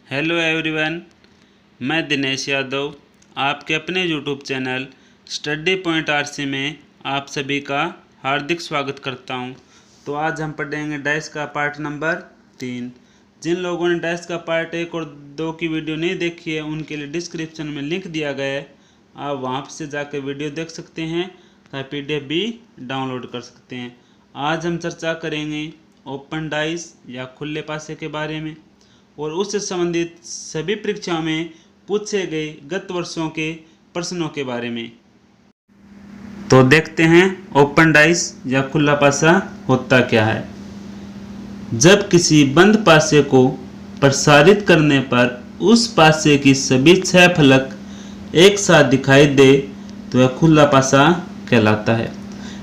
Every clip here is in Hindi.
हेलो एवरीवन, मैं दिनेश यादव आपके अपने YouTube channel study point RC में आप सभी का हार्दिक स्वागत करता हूं। तो आज हम पढ़ेंगे डाइस का पार्ट नंबर 3। जिन लोगों ने डाइस का पार्ट 1 और 2 की वीडियो नहीं देखी है उनके लिए डिस्क्रिप्शन में लिंक दिया गया है, आप वहां से जाकर वीडियो देख सकते हैं तथा PDF भी डाउनलोड कर सकते हैं। आज हम चर्चा करेंगे ओपन डाइस या खुले पासे के बारे में और उससे संबंधित सभी परीक्षाओं में पूछे गए गत वर्षों के प्रश्नों के बारे में। तो देखते हैं ओपन डाइस या खुला पासा होता क्या है। जब किसी बंद पासे को प्रसारित करने पर उस पासे की सभी 6 फलक एक साथ दिखाई दे तो वह खुला पासा कहलाता है।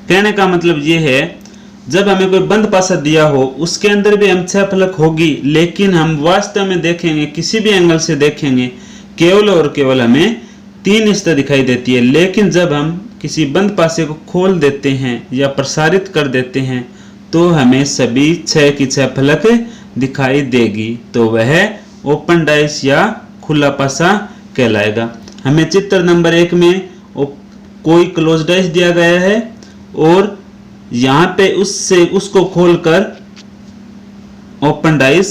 कहने का मतलब ये है, जब हमें कोई बंद पासा दिया हो उसके अंदर भी हम 6 फलक होगी, लेकिन हम वास्तव में देखेंगे, किसी भी एंगल से देखेंगे, केवल और केवल हमें 3 स्तर दिखाई देती है। लेकिन जब हम किसी बंद पासे को खोल देते हैं या प्रसारित कर देते हैं तो हमें सभी 6 की 6 फलक दिखाई देगी, तो वह ओपन डाइस या खुला पासा कहलाएगा। हमें चित्र नंबर 1 में कोई क्लोज डाइस दिया गया है और यहाँ पे उसको खोलकर ओपन डाइस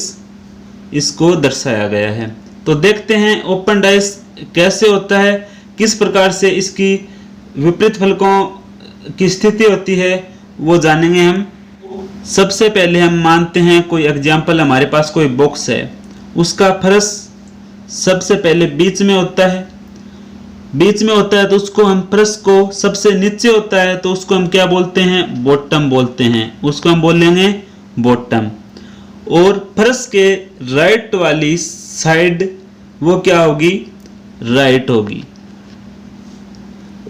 इसको दर्शाया गया है। तो देखते हैं ओपन डाइस कैसे होता है, किस प्रकार से इसकी विपरीत फलकों की स्थिति होती है वो जानेंगे हम। सबसे पहले हम मानते हैं कोई एग्जाम्पल, हमारे पास कोई बॉक्स है, उसका फर्श सबसे पहले बीच में होता है। बीच में होता है तो उसको हम फर्श को सबसे नीचे होता है तो उसको हम क्या बोलते हैं, बॉटम बोलते हैं, उसको हम बोलेंगे बॉटम। और फर्श के राइट वाली साइड वो क्या होगी, राइट होगी।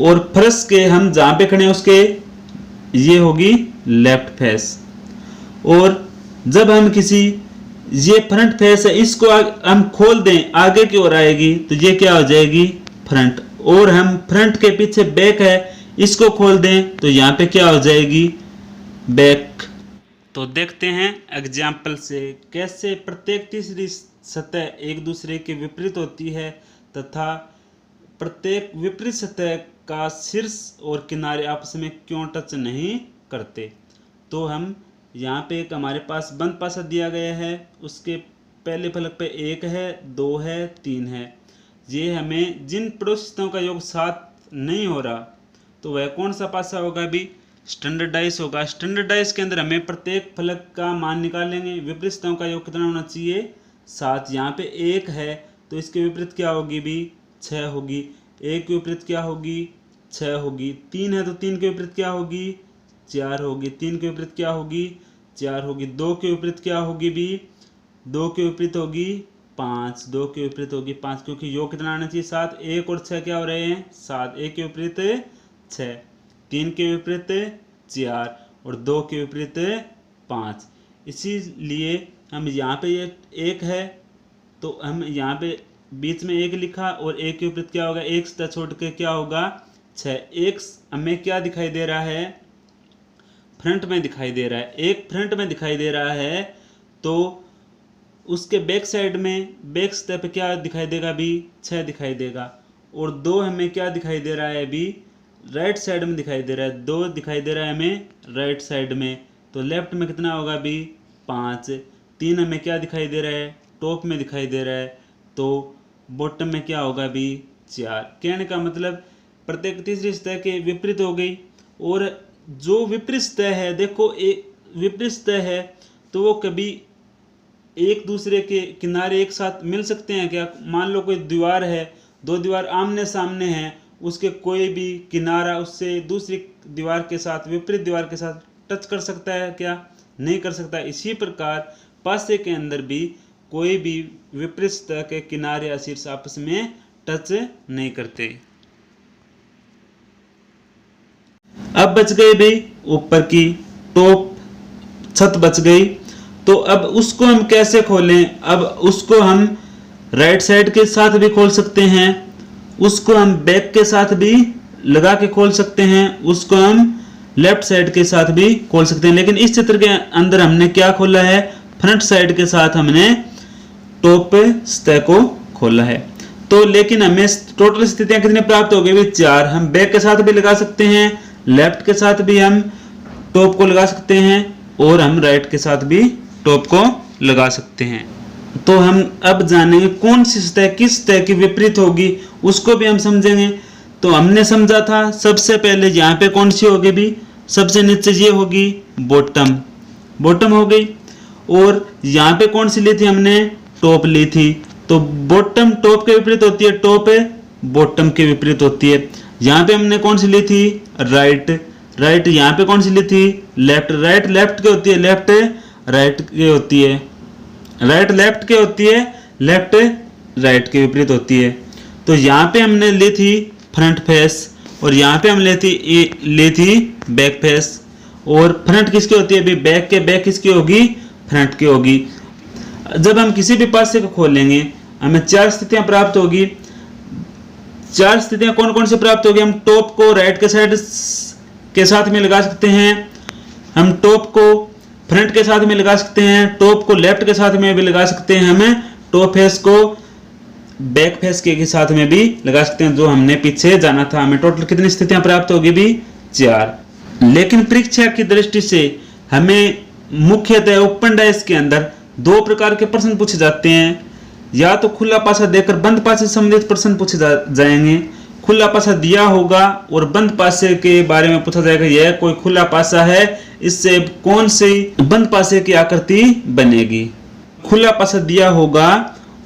और फर्श के हम जहां पे खड़े हैं उसके ये होगी लेफ्ट फेस। और जब हम किसी ये फ्रंट फेस है इसको हम खोल दें आगे की ओर आएगी तो ये क्या हो जाएगी, फ्रंट। और हम फ्रंट के पीछे बैक है इसको खोल दें तो यहाँ पे क्या हो जाएगी, बैक। तो देखते हैं एग्जाम्पल से कैसे प्रत्येक तीसरी सतह एक दूसरे के विपरीत होती है तथा प्रत्येक विपरीत सतह का शीर्ष और किनारे आपस में क्यों टच नहीं करते। तो हम यहाँ पे एक हमारे पास बंद पासा दिया गया है, उसके पहले फलक पे 1 है, 2 है, 3 है। ये हमें जिन पड़ोसियों का योग 7 नहीं हो रहा तो वह कौन सा पासा होगा, भी स्टैंडर्ड डाइस होगा। स्टैंडर्ड डाइस के अंदर हमें प्रत्येक फलक का मान निकालेंगे, विपरीतताओं का योग कितना होना चाहिए, 7। यहाँ पे 1 है तो इसके विपरीत क्या होगी, भी 6 होगी। 1 के विपरीत क्या होगी, 6 होगी। 3 है तो 3 के विपरीत क्या होगी, 4 होगी। 3 के विपरीत क्या होगी, 4 होगी। 2 के विपरीत क्या होगी, भी 2 के विपरीत होगी 5। 2 के विपरीत होगी 5, क्योंकि योग कितना आना चाहिए, 7। 1 और 6 क्या हो रहे हैं, 7। 1 के विपरीत 6, 3 के विपरीत 4 और 2 के विपरीत 5। इसीलिए हम यहाँ पे ये 1 है तो हम यहाँ पे बीच में 1 लिखा और 1 के विपरीत क्या होगा, 1 से छोड़ के क्या होगा, 6। 1 हमें क्या दिखाई दे रहा है, फ्रंट में दिखाई दे रहा है। 1 फ्रंट में दिखाई दे रहा है तो उसके बैक साइड में बैक सतह पे क्या दिखाई देगा, भी 6 दिखाई देगा। और 2 हमें क्या दिखाई दे रहा है, भी राइट साइड में दिखाई दे रहा है। 2 दिखाई दे रहा है हमें राइट साइड में, तो लेफ्ट में कितना होगा, भी 5। 3 हमें क्या दिखाई दे रहा है, टॉप में दिखाई दे रहा है, तो बॉटम में क्या होगा, भी 4। कहने का मतलब प्रत्येक तीसरी सतह के विपरीत हो गई। और जो विपरीत सतह है, देखो एक विपरीत सतह है तो वो कभी एक दूसरे के किनारे एक साथ मिल सकते हैं क्या। मान लो कोई दीवार है, 2 दीवार आमने सामने हैं, उसके कोई भी किनारा उससे दूसरी दीवार के साथ, विपरीत दीवार के साथ टच कर सकता है क्या, नहीं कर सकता। इसी प्रकार पासे के अंदर भी कोई भी विपरीत सतह के किनारे या शीर्ष आपस में टच नहीं करते। अब बच गई भी ऊपर की टॉप छत बच गई, तो अब उसको हम कैसे खोलें। अब उसको हम राइट साइड के साथ भी खोल सकते हैं, उसको हम बैक के साथ भी लगा के खोल सकते हैं, उसको हम लेफ्ट साइड के साथ भी खोल सकते हैं। लेकिन इस चित्र के अंदर हमने क्या खोला है, फ्रंट साइड के साथ हमने टॉप सतह को खोला है। तो लेकिन हमें टोटल स्थितियां कितनी प्राप्त हो गई? 4। हम बैक के साथ भी लगा सकते हैं, लेफ्ट के साथ भी हम टॉप को लगा सकते हैं और हम राइट के साथ भी टॉप को लगा सकते हैं। तो हम अब जानेंगे कौन सी सतह किस सतह की विपरीत होगी, उसको भी हम समझेंगे। तो हमने समझा था सबसे पहले यहाँ पे कौन सी होगी भी, सबसे नीचे ये होगी बॉटम, बॉटम हो गई। और यहाँ पे कौन सी ली थी हमने? टॉप ली थी। तो बॉटम टॉप के विपरीत होती है, टॉप बॉटम के विपरीत होती है। यहाँ पे हमने कौन सी ली थी? Right, right. यहाँ पे कौन सी ली थी? लेफ्ट, राइट लेफ्ट के होती है, लेफ्ट राइट के होती है, राइट लेफ्ट के होती है, लेफ्ट राइट के विपरीत होती है। तो यहाँ पे हमने ली थी फ्रंट फेस और यहाँ पे हम ली थी बैक फेस। और फ्रंट किसकी होती है? बैक के, बैक किसकी होगी? फ्रंट की होगी। जब हम किसी भी पासे को खोलेंगे हमें 4 स्थितियां प्राप्त होगी। 4 स्थितियां कौन कौन सी प्राप्त होगी? हम टॉप को राइट के साइड के साथ में लगा सकते हैं, हम टॉप को फ्रंट के साथ में लगा सकते हैं, टॉप को लेफ्ट के साथ में भी लगा सकते हैं, हमें टॉप फेस को बैक फेस के साथ में भी लगा सकते हैं, जो हमने पीछे जाना था। हमें टोटल कितनी स्थितियां प्राप्त होगी भी? 4। लेकिन परीक्षा की दृष्टि से हमें मुख्यतः ओपन डाइस के अंदर 2 प्रकार के प्रश्न पूछे जाते हैं। या तो खुला पासा देकर बंद पासे से संबंधित प्रश्न पूछे जाएंगे, खुला पासा दिया होगा और बंद पासे के बारे में पूछा जाएगा, यह कोई खुला पासा है, इससे कौन सी बंद पासे की आकृति बनेगी। खुला पासा दिया होगा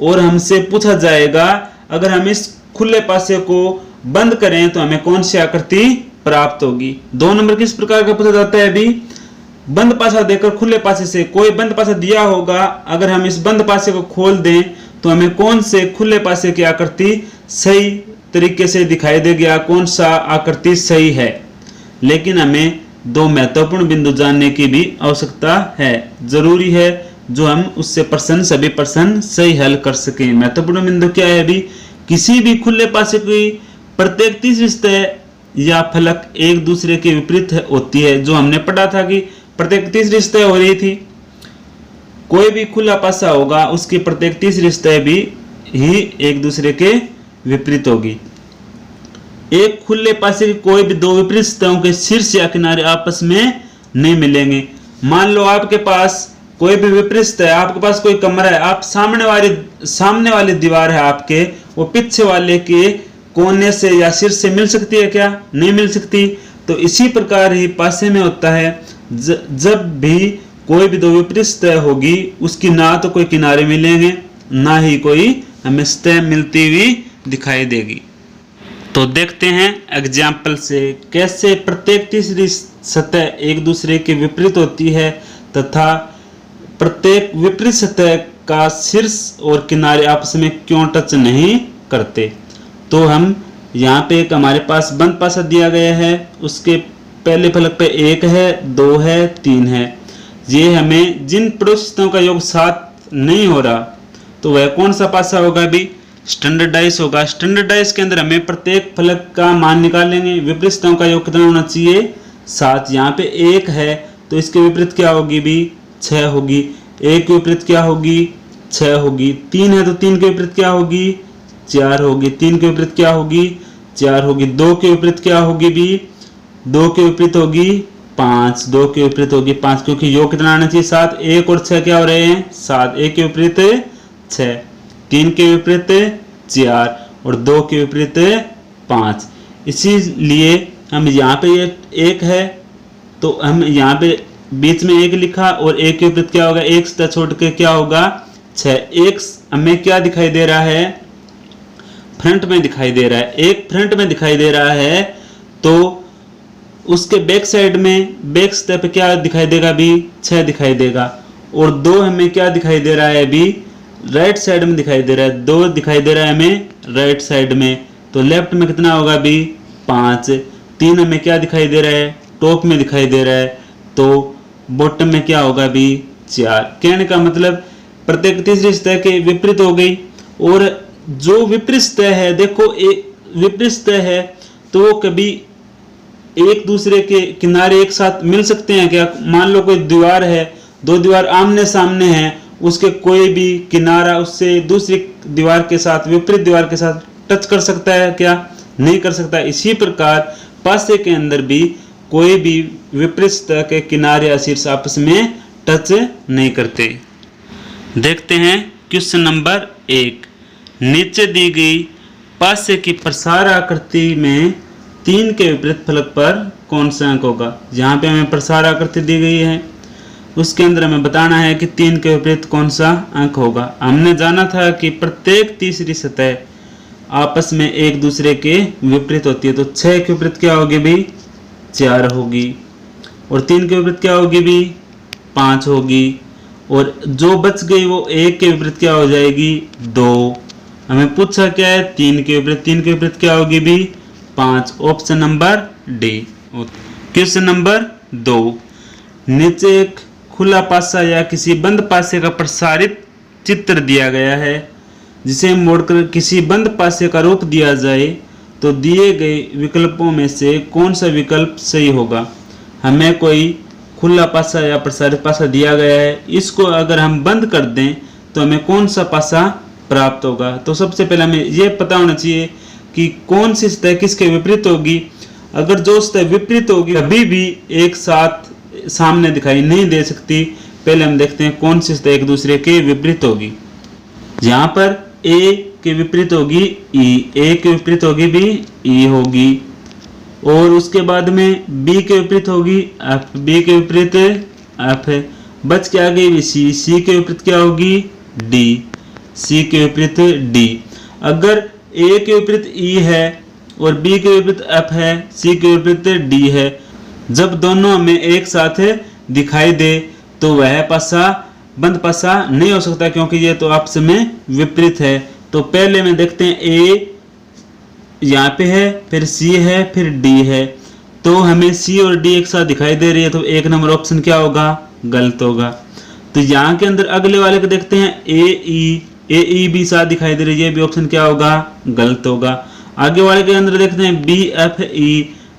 और हमसे पूछा जाएगा अगर हम इस खुले पासे को बंद करें तो हमें कौन सी आकृति प्राप्त होगी। 2 नंबर किस प्रकार का पूछा जाता है अभी? बंद पासा देकर खुले पासे से, कोई बंद पासा दिया होगा, अगर हम इस बंद पासे को खोल दें तो हमें कौन से खुले पासे की आकृति सही तरीके से दिखाई देगी, कौन सा आकृति सही है। लेकिन हमें 2 महत्वपूर्ण बिंदु जानने की भी आवश्यकता है, जरूरी है, जो हम उससे प्रश्न सभी प्रश्न सही हल कर सकें। महत्वपूर्ण बिंदु क्या है अभी? किसी भी खुले पासे की प्रत्येक तीसरी सतह या फलक एक दूसरे के विपरीत होती है, जो हमने पढ़ा था कि प्रत्येक तीसरी सतह हो रही थी। कोई भी खुला पासा होगा उसकी प्रत्येक तीसरी सतह भी ही एक दूसरे के विपरीत होगी। एक खुले पासे की कोई भी 2 विपरीत सतहों के शीर्ष या किनारे आपस में नहीं मिलेंगे। मान लो आपके पास कोई भी विपरीत सतह है, आपके पास कोई कमरा है, आप सामने वाली दीवार है आपके, वो पीछे वाले के कोने से या शीर्ष से मिल सकती है क्या? नहीं मिल सकती। तो इसी प्रकार ही पासे में होता है, जब भी कोई भी 2 विपरीत सतह होगी उसकी ना तो कोई किनारे मिलेंगे ना ही कोई हमें सतह मिलती हुई दिखाई देगी। तो देखते हैं एग्जाम्पल से कैसे प्रत्येक तीसरी सतह एक दूसरे के विपरीत होती है तथा प्रत्येक विपरीत सतह का शीर्ष और किनारे आपस में क्यों टच नहीं करते। तो हम यहाँ पे एक हमारे पास बंद पासा दिया गया है, उसके पहले फलक पे 1 है, 2 है, 3 है। ये हमें जिन पड़ोसी सतहों का योग 7 नहीं हो रहा तो वह कौन सा पासा होगा अभी? स्टैंडर्डाइज होगा। स्टैंडर्डाइज के अंदर हमें प्रत्येक फलक का मान निकालेंगे। विपरीत सतहों का योग कितना होना चाहिए? 7। यहाँ पे 1 है तो इसके विपरीत क्या होगी भी? 6 होगी। 1 के विपरीत क्या होगी? 6 होगी। 3 है तो 3 के विपरीत क्या होगी? 4 होगी। 3 के विपरीत क्या होगी? 4 होगी। 2 के विपरीत क्या होगी भी? 2 के विपरीत होगी 5। 2 के विपरीत होगी 5, क्योंकि योग कितना आना चाहिए? 7। 1 और 6 क्या हो रहे हैं? 7। 1 के विपरीत 6, 3 के विपरीत 4 और 2 के विपरीत 5। इसीलिए हम यहाँ पे ये 1 है तो हम यहाँ पे बीच में 1 लिखा और 1 के विपरीत क्या होगा? 1 सतह छोड़ के क्या होगा? 6। 1 हमें क्या दिखाई दे रहा है? फ्रंट में दिखाई दे रहा है। 1 फ्रंट में दिखाई दे रहा है तो उसके बैक साइड में बैक सतह पे क्या दिखाई देगा भी? 6 दिखाई देगा। और 2 हमें क्या दिखाई दे रहा है भी? राइट साइड में दिखाई दे रहा है। 2 दिखाई दे रहा है हमें राइट साइड में, तो लेफ्ट में कितना होगा भी? 5। 3 हमें क्या दिखाई दे रहा है? टॉप में दिखाई दे रहा है, तो बॉटम में क्या होगा भी? 4। कहने का मतलब प्रत्येक तीसरी सतह के विपरीत हो गई। और जो विपरीत सतह है, देखो एक विपरीत सतह है तो वो कभी एक दूसरे के किनारे एक साथ मिल सकते हैं क्या? मान लो कोई दीवार है, 2 दीवार आमने सामने हैं उसके कोई भी किनारा उससे दूसरी दीवार के साथ, विपरीत दीवार के साथ टच कर सकता है क्या? नहीं कर सकता। इसी प्रकार पासे के अंदर भी कोई भी विपरीत सतह के किनारे या शीर्ष आपस में टच नहीं करते। देखते हैं क्वेश्चन नंबर 1। नीचे दी गई पासे की प्रसार आकृति में 3 के विपरीत फलक पर कौन सा अंक होगा? यहाँ पे हमें प्रसार आकृति दी गई है, उसके अंदर हमें बताना है कि 3 के विपरीत कौन सा अंक होगा। हमने जाना था कि प्रत्येक तीसरी सतह आपस में एक दूसरे के विपरीत होती है, तो 6 के विपरीत क्या होगी भी? 4 होगी। और 3 के विपरीत क्या होगी भी? 5 होगी। और जो बच गई वो 1 के विपरीत क्या हो जाएगी? 2। हमें पूछा क्या है? 3 के विपरीत। 3 के विपरीत क्या होगी भी? 5। Option number D. Question number 2। नीचे एक खुला पासा या किसी बंद पासे का प्रसारित चित्र दिया गया है, जिसे मोड़कर किसी बंद पासे का रूप दिया जाए तो दिए गए विकल्पों में से कौन सा विकल्प सही होगा? हमें कोई खुला पासा या प्रसारित पासा दिया गया है, इसको अगर हम बंद कर दें तो हमें कौन सा पासा प्राप्त होगा? तो सबसे पहले हमें यह पता होना चाहिए कि कौन सी सतह किसके विपरीत होगी। अगर जो सतह विपरीत होगी कभी भी एक साथ सामने दिखाई नहीं दे सकती। पहले हम देखते हैं कौन सी सतह एक दूसरे के विपरीत होगी। यहाँ पर A के विपरीत होगी E, A के विपरीत होगी भी E होगी। और उसके बाद में B के विपरीत होगी F, B के विपरीत F है। बच के आ गई C, C के विपरीत क्या होगी? D, C के विपरीत D। अगर A के विपरीत E है और B के विपरीत F है, C के विपरीत D है, जब दोनों हमें एक साथ दिखाई दे तो वह पासा बंद पासा नहीं हो सकता, क्योंकि ये तो आपस में विपरीत है। तो पहले में देखते हैं A यहाँ पे है, फिर C है, फिर D है। तो हमें C और D एक साथ दिखाई दे रही है, तो 1 नंबर ऑप्शन क्या होगा? गलत होगा। तो यहाँ के अंदर अगले वाले को देखते हैं AE भी साथ दिखाई दे रही है, भी ऑप्शन क्या होगा? गलत होगा। आगे वाले के अंदर देखते हैं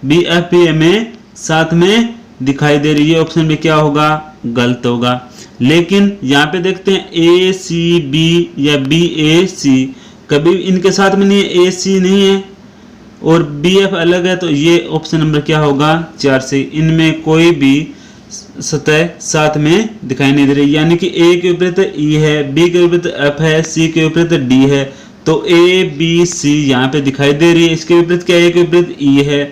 BFE हमें साथ में दिखाई दे रही है, ऑप्शन भी क्या होगा? गलत होगा। लेकिन यहाँ पे देखते हैं ACB या BAC, कभी इनके साथ में नहीं है, AC नहीं है और BF अलग है, तो ये ऑप्शन नंबर क्या होगा? 4 से। इनमें कोई भी सतह साथ में दिखाई नहीं दे रही, यानी कि A के विपरीत E है, B के विपरीत F है, C के विपरीत D है। तो ABC यहाँ पे दिखाई दे रही है। इसके विपरीत क्या है? A के विपरीत E है,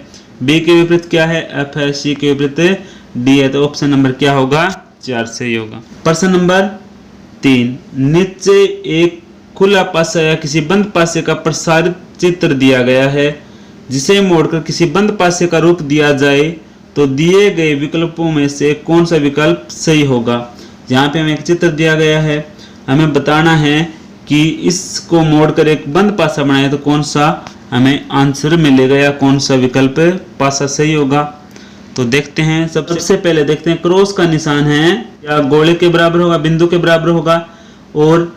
B के विपरीत क्या है? F है, C के विपरीत D है। तो ऑप्शन नंबर क्या होगा? 4 से ही होगा। प्रश्न नंबर 3। नीचे एक खुला पासा या किसी बंद पासे का प्रसारित चित्र दिया गया है, जिसे मोड़कर किसी बंद पासे का रूप दिया जाए तो दिए गए विकल्पों में से कौन सा विकल्प सही होगा? यहाँ पे हमें एक चित्र दिया गया है, हमें बताना है कि इसको मोड़कर एक बंद पासा बनाए तो कौन सा हमें आंसर मिलेगा या कौन सा विकल्प पासा सही होगा। तो देखते हैं। सबसे पहले देखते हैं क्रॉस का निशान है या गोले के बराबर होगा, बिंदु के बराबर होगा। और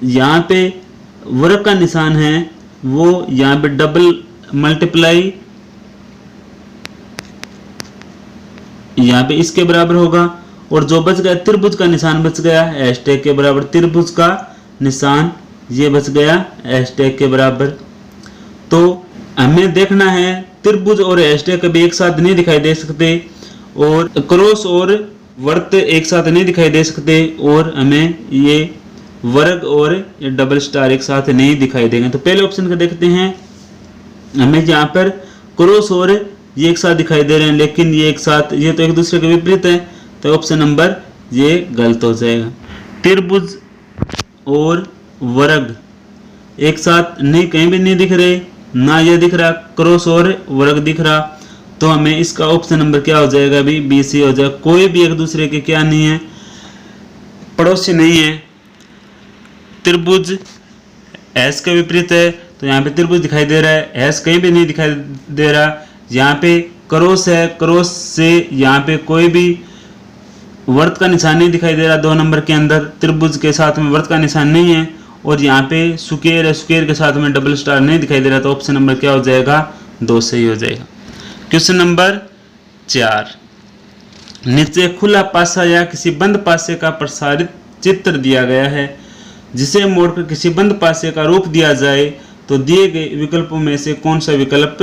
यहाँ पे वर्ग का निशान है, वो यहाँ पे डबल मल्टीप्लाई यहाँ पे इसके बराबर होगा। और जो बच गया त्रिभुज का निशान बच गया हैशटैग के बराबर, त्रिभुज का निशान ये बच गया हैशटैग के बराबर। तो हमें देखना है त्रिभुज और हैशटैग कभी एक साथ नहीं दिखाई दे सकते, और क्रॉस और वर्त एक साथ नहीं दिखाई दे सकते, और हमें ये वर्ग और ये डबल स्टार एक साथ नहीं दिखाई देंगे। तो पहले ऑप्शन का देखते हैं। हमें यहाँ पर क्रॉस और ये एक साथ दिखाई दे रहे हैं, लेकिन ये एक साथ, ये तो एक दूसरे के विपरीत है, तो ऑप्शन नंबर ये गलत हो जाएगा। त्रिभुज और वर्ग एक साथ नहीं, कहीं भी नहीं दिख रहे, ना ये दिख रहा, क्रॉस और वर्ग दिख रहा, तो हमें इसका ऑप्शन नंबर क्या हो जाएगा? अभी BC हो जाएगा। कोई भी एक दूसरे के क्या नहीं है? पड़ोसी नहीं है। त्रिभुज एस के विपरीत है, तो यहाँ पे त्रिभुज दिखाई दे रहा है, एस कहीं भी नहीं दिखाई दे रहा। यहाँ पे क्रॉस है, क्रॉस से यहाँ पे कोई भी वर्त का निशान नहीं दिखाई दे रहा। 2 नंबर के अंदर त्रिभुज के साथ में वर्त का निशान नहीं है, और यहाँ पे स्क्वायर है, स्क्वायर के साथ में डबल स्टार नहीं दिखाई दे रहा। तो ऑप्शन नंबर क्या हो जाएगा? 2 सही हो जाएगा। Question number 4। नीचे खुला पासा या किसी बंद पासे का प्रसारित चित्र दिया गया है जिसे मोड़कर किसी बंद पासे का रूप दिया जाए तो दिए गए विकल्पों में से कौन सा विकल्प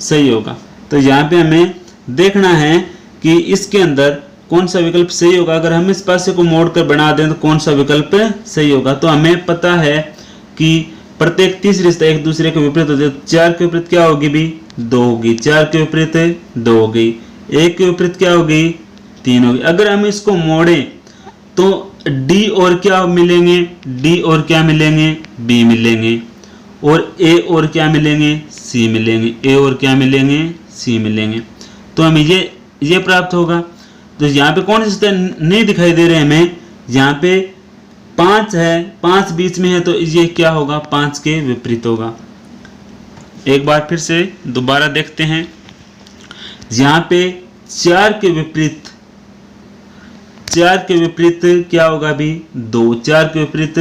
सही होगा। तो यहाँ पे हमें देखना है कि इसके अंदर कौन सा विकल्प सही होगा। अगर हम इस पासे को मोड़कर बना दें तो कौन सा विकल्प सही होगा। तो हमें पता है कि प्रत्येक तीसरी स्थिति एक दूसरे के विपरीत होती है। 4 के विपरीत क्या होगी भी 2 होगी, 4 के विपरीत 2 होगी, 1 के विपरीत क्या होगी 3 होगी। अगर हम इसको मोड़ें तो डी और क्या मिलेंगे, डी और क्या मिलेंगे बी मिलेंगे, और ए और क्या मिलेंगे सी मिलेंगे, ए और क्या मिलेंगे सी मिलेंगे। तो हमें ये प्राप्त होगा। तो यहाँ पे कौन सी स्थिति नहीं दिखाई दे रहे हमें, यहाँ पे 5 है, 5 बीच में है तो ये क्या होगा 5 के विपरीत होगा। एक बार फिर से दोबारा देखते हैं। यहाँ पे 4 के विपरीत क्या होगा भी 2, 4 के विपरीत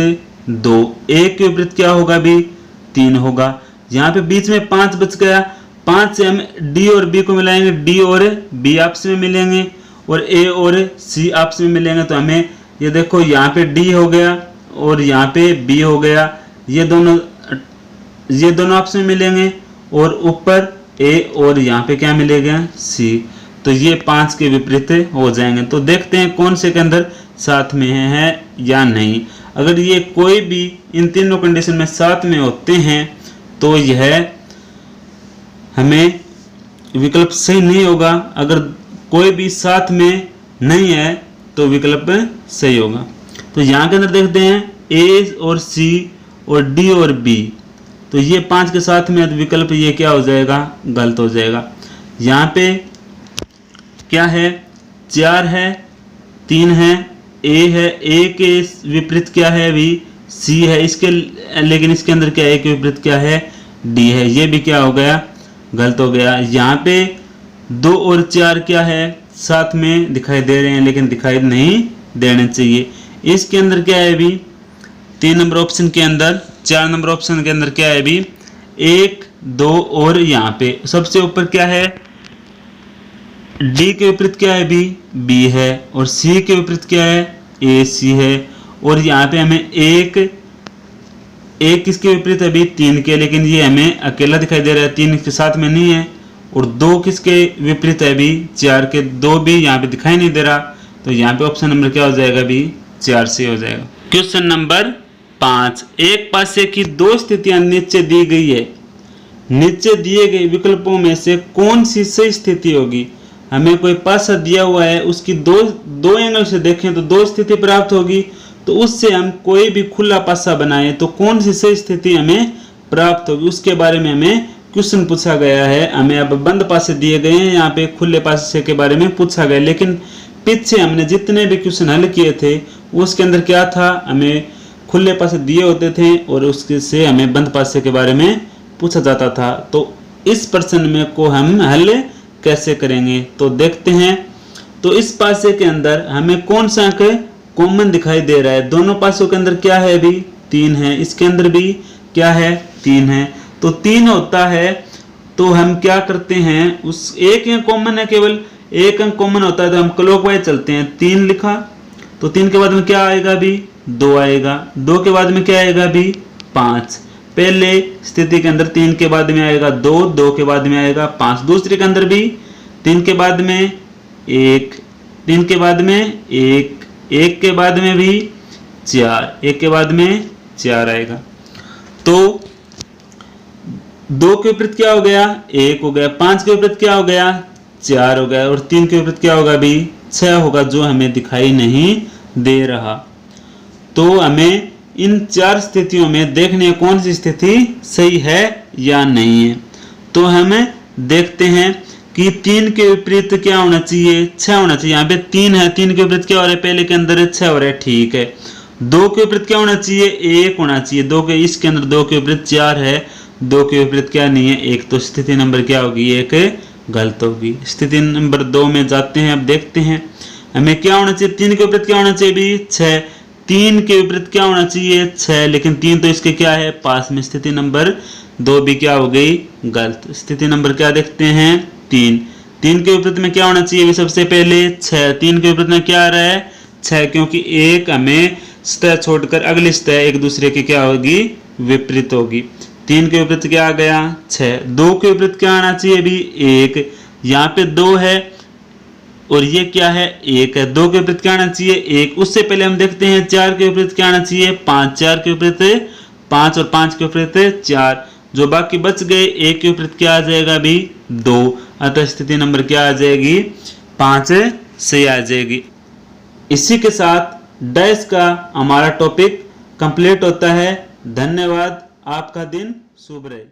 2, 1 के विपरीत क्या होगा भी 3 होगा। यहाँ पे बीच में 5 बच गया, 5 से हम डी और बी को मिलाएंगे, डी और बी आपस में मिलेंगे और ए और सी आपस में मिलेंगे। तो हमें ये देखो यहाँ पे डी हो गया और यहाँ पे बी हो गया, ये दोनों आपस में मिलेंगे और ऊपर ए और यहाँ पे क्या मिलेगा सी। तो ये 5 के विपरीत हो जाएंगे। तो देखते हैं कौन से के अंदर साथ में है या नहीं। अगर ये कोई भी इन तीनों कंडीशन में साथ में होते हैं तो यह हमें विकल्प सही नहीं होगा। अगर कोई भी साथ में नहीं है तो विकल्प सही होगा। तो यहाँ के अंदर देखते हैं ए और सी और डी और बी, तो ये 5 के साथ में विकल्प ये क्या हो जाएगा गलत हो जाएगा। यहाँ पे क्या है 4 है, 3 है, ए है, ए के विपरीत क्या है भी सी है, इसके लेकिन इसके अंदर क्या है ए के विपरीत क्या है डी है, ये भी क्या हो गया गलत हो गया। यहाँ पे 2 और 4 क्या है साथ में दिखाई दे रहे हैं लेकिन दिखाई नहीं देने चाहिए। इसके अंदर क्या है भी 3 नंबर ऑप्शन के अंदर, 4 नंबर ऑप्शन के अंदर क्या है भी 1, 2 और यहाँ पे सबसे ऊपर क्या है डी के विपरीत क्या है भी बी है और सी के विपरीत क्या है ए सी है। और यहाँ पे हमें एक किसके विपरीत है भी 3 के, लेकिन ये हमें अकेला दिखाई दे रहा है, 3 के साथ में नहीं है। और 2 किसके विपरीत है भी 4 के, 2 भी यहाँ पे दिखाई नहीं दे रहा। तो यहाँ पे ऑप्शन नंबर क्या हो जाएगा भी 4 से हो जाएगा। क्वेश्चन नंबर 5, एक पासे की 2 स्थितियां नीचे दी गई है, नीचे दिए गए विकल्पों में से कौन सी सही स्थिति होगी। हमें कोई पासा दिया हुआ है, उसकी दो एंगल से देखें तो 2 स्थिति प्राप्त होगी, तो उससे हम कोई भी खुला पासा बनाए तो कौन सी सही स्थिति हमें प्राप्त होगी, उसके बारे में हमें क्वेश्चन पूछा गया है। हमें अब बंद पासे दिए गए हैं, यहाँ पे खुले पासे के बारे में पूछा गया, लेकिन पीछे हमने जितने भी क्वेश्चन हल किए थे उसके अंदर क्या था, हमें खुले पासे दिए होते थे और उसके से हमें बंद पासे के बारे में पूछा जाता था। तो इस प्रश्न में को हम हल कैसे करेंगे तो देखते हैं। तो इस पासे के अंदर हमें कौन सा अंक कॉमन दिखाई दे रहा है, दोनों पासों के अंदर क्या है भी 3 है, इसके अंदर भी क्या है 3 है, तो 3 होता है। तो हम क्या करते हैं, उस एक अंक कॉमन है, केवल एक अंक कॉमन होता है तो हम क्लॉकवाइज चलते हैं। 3 लिखा तो 3 के बाद में क्या आएगा भी 2 आएगा, 2 के बाद में क्या आएगा भी 5। पहले स्थिति के अंदर 3 के बाद में आएगा 2, 2 के बाद में आएगा 5। दूसरे के अंदर भी 3 के बाद में 1, 3 के बाद में 1, 1 के बाद में भी 4, 1 के बाद में 4 आएगा। तो 2 के विपरीत क्या हो गया 1 हो गया, 5 के विपरीत क्या हो गया 4 हो गया और 3 के विपरीत क्या होगा भी 6 होगा, जो हमें दिखाई नहीं दे रहा। तो हमें इन 4 स्थितियों में देखने कौन सी स्थिति सही है या नहीं है। तो हम देखते हैं कि 3 के विपरीत क्या होना चाहिए 6 होना चाहिए। यहाँ पे 3 है, 3 के विपरीत क्या हो रहा है, पहले के अंदर 6 हो रहा है, ठीक है। 2 के विपरीत क्या होना चाहिए 1 होना चाहिए, 2 के इसके अंदर 2 के विपरीत 4 है, 2 के विपरीत क्या नहीं है 1, तो स्थिति नंबर क्या होगी 1 गलत होगी। स्थिति नंबर 2 में जाते हैं, अब देखते हैं हमें क्या होना चाहिए। 3 के विपरीत क्या होना चाहिए भी 6, 3 के विपरीत क्या होना चाहिए 6, लेकिन 3 तो इसके क्या है पास में, स्थिति नंबर 2 भी क्या हो गई गलत। स्थिति नंबर क्या देखते हैं 3, 3 के विपरीत में क्या होना चाहिए सबसे पहले 6, 3 के विपरीत में क्या आ रहा है 6, क्योंकि 1 हमें सतह छोड़कर अगली सतह एक दूसरे की क्या होगी, विपरीत होगी। 3 के विपरीत क्या आ गया 6, 2 के विपरीत क्या आना चाहिए भी 1, यहाँ पे 2 है और ये क्या है 1 है, 2 के विपरीत क्या आना चाहिए 1। उससे पहले हम देखते हैं 4 के विपरीत क्या आना चाहिए 5, 4 के विपरीत 5 और 5 के विपरीत 4, जो बाकी बच गए 1 के विपरीत क्या आ जाएगा भी 2, अतः स्थिति नंबर क्या आ जाएगी 5 से आ जाएगी। इसी के साथ डैश का हमारा टॉपिक कंप्लीट होता है। धन्यवाद, आपका दिन शुभ रहे।